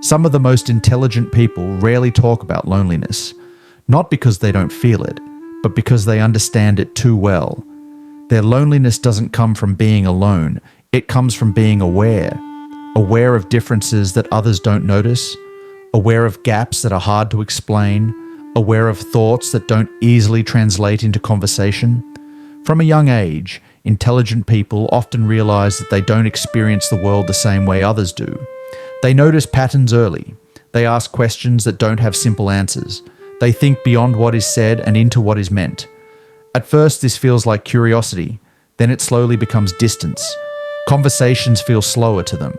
Some of the most intelligent people rarely talk about loneliness, not because they don't feel it, but because they understand it too well. Their loneliness doesn't come from being alone, it comes from being aware of differences that others don't notice, aware of gaps that are hard to explain, aware of thoughts that don't easily translate into conversation. From a young age, intelligent people often realize that they don't experience the world the same way others do. They notice patterns early. They ask questions that don't have simple answers. They think beyond what is said and into what is meant. At first, this feels like curiosity. Then it slowly becomes distance. Conversations feel slower to them.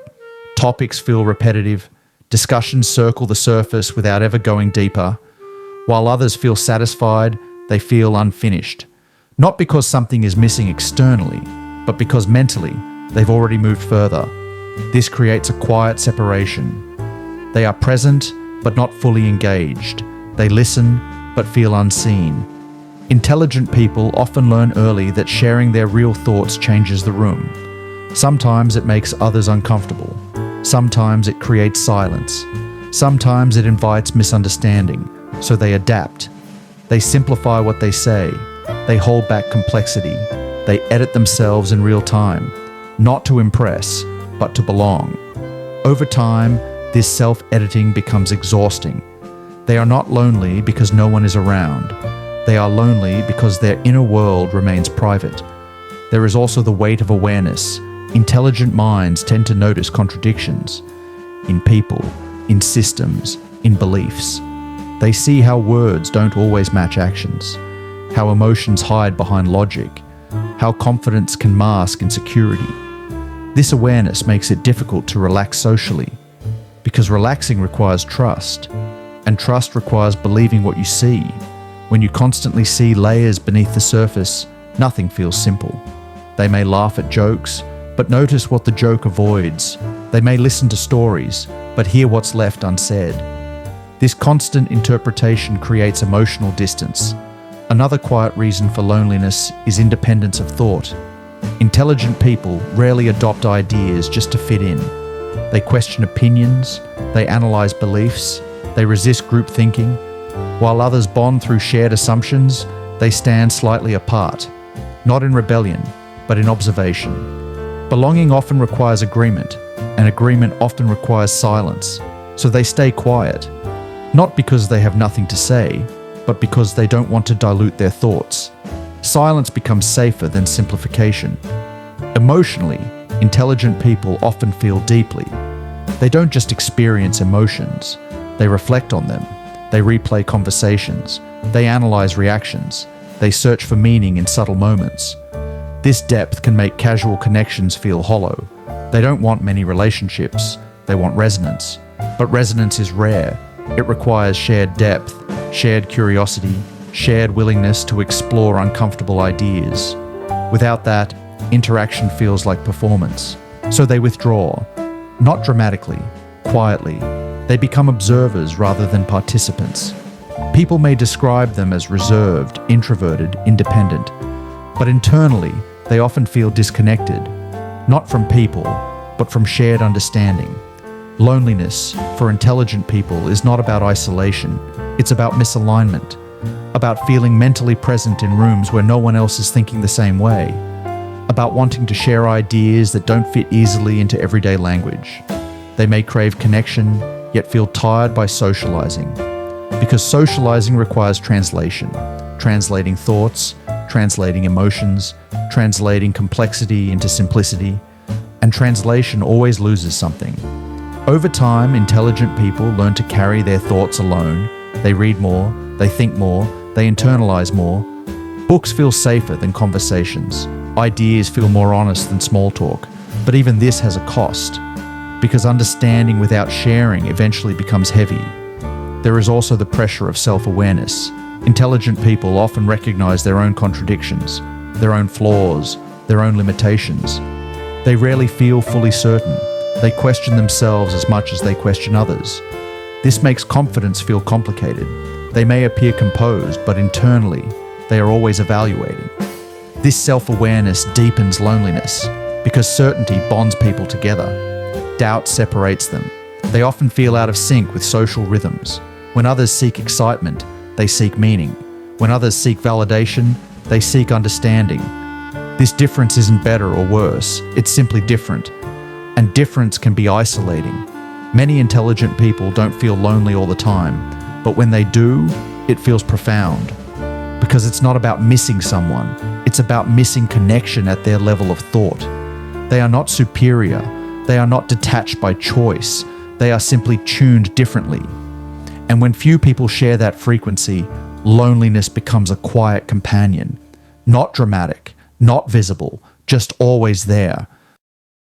Topics feel repetitive. Discussions circle the surface without ever going deeper. While others feel satisfied, they feel unfinished. Not because something is missing externally, but because mentally, they've already moved further. This creates a quiet separation. They are present, but not fully engaged. They listen, but feel unseen. Intelligent people often learn early that sharing their real thoughts changes the room. Sometimes it makes others uncomfortable. Sometimes it creates silence. Sometimes it invites misunderstanding, so they adapt. They simplify what they say. They hold back complexity. They edit themselves in real time, not to impress, but to belong. Over time, this self-editing becomes exhausting. They are not lonely because no one is around. They are lonely because their inner world remains private. There is also the weight of awareness. Intelligent minds tend to notice contradictions in people, in systems, in beliefs. They see how words don't always match actions, how emotions hide behind logic, how confidence can mask insecurity. This awareness makes it difficult to relax socially, because relaxing requires trust, and trust requires believing what you see. When you constantly see layers beneath the surface, nothing feels simple. They may laugh at jokes, but notice what the joke avoids. They may listen to stories, but hear what's left unsaid. This constant interpretation creates emotional distance. Another quiet reason for loneliness is independence of thought. Intelligent people rarely adopt ideas just to fit in. They question opinions, they analyze beliefs, they resist group thinking. While others bond through shared assumptions, they stand slightly apart, not in rebellion, but in observation. Belonging often requires agreement, and agreement often requires silence, so they stay quiet, not because they have nothing to say, but because they don't want to dilute their thoughts. Silence becomes safer than simplification. Emotionally, intelligent people often feel deeply. They don't just experience emotions, they reflect on them. They replay conversations. They analyze reactions. They search for meaning in subtle moments. This depth can make casual connections feel hollow. They don't want many relationships. They want resonance. But resonance is rare. It requires shared depth, shared curiosity, shared willingness to explore uncomfortable ideas. Without that, interaction feels like performance. So they withdraw. Not dramatically, quietly. They become observers rather than participants. People may describe them as reserved, introverted, independent, but internally, they often feel disconnected, not from people, but from shared understanding. Loneliness, for intelligent people, is not about isolation. It's about misalignment, about feeling mentally present in rooms where no one else is thinking the same way, about wanting to share ideas that don't fit easily into everyday language. They may crave connection, yet feel tired by socializing. Because socializing requires translation, translating thoughts, translating emotions, translating complexity into simplicity, and translation always loses something. Over time, intelligent people learn to carry their thoughts alone. They read more, they think more, they internalize more. Books feel safer than conversations. Ideas feel more honest than small talk. But even this has a cost, because understanding without sharing eventually becomes heavy. There is also the pressure of self-awareness. Intelligent people often recognize their own contradictions, their own flaws, their own limitations. They rarely feel fully certain. They question themselves as much as they question others. This makes confidence feel complicated. They may appear composed, but internally, they are always evaluating. This self-awareness deepens loneliness because certainty bonds people together. Doubt separates them. They often feel out of sync with social rhythms. When others seek excitement, they seek meaning. When others seek validation, they seek understanding. This difference isn't better or worse, it's simply different. And difference can be isolating. Many intelligent people don't feel lonely all the time, but when they do, it feels profound. Because it's not about missing someone, it's about missing connection at their level of thought. They are not superior, they are not detached by choice, they are simply tuned differently. And when few people share that frequency, loneliness becomes a quiet companion. Not dramatic, not visible, just always there.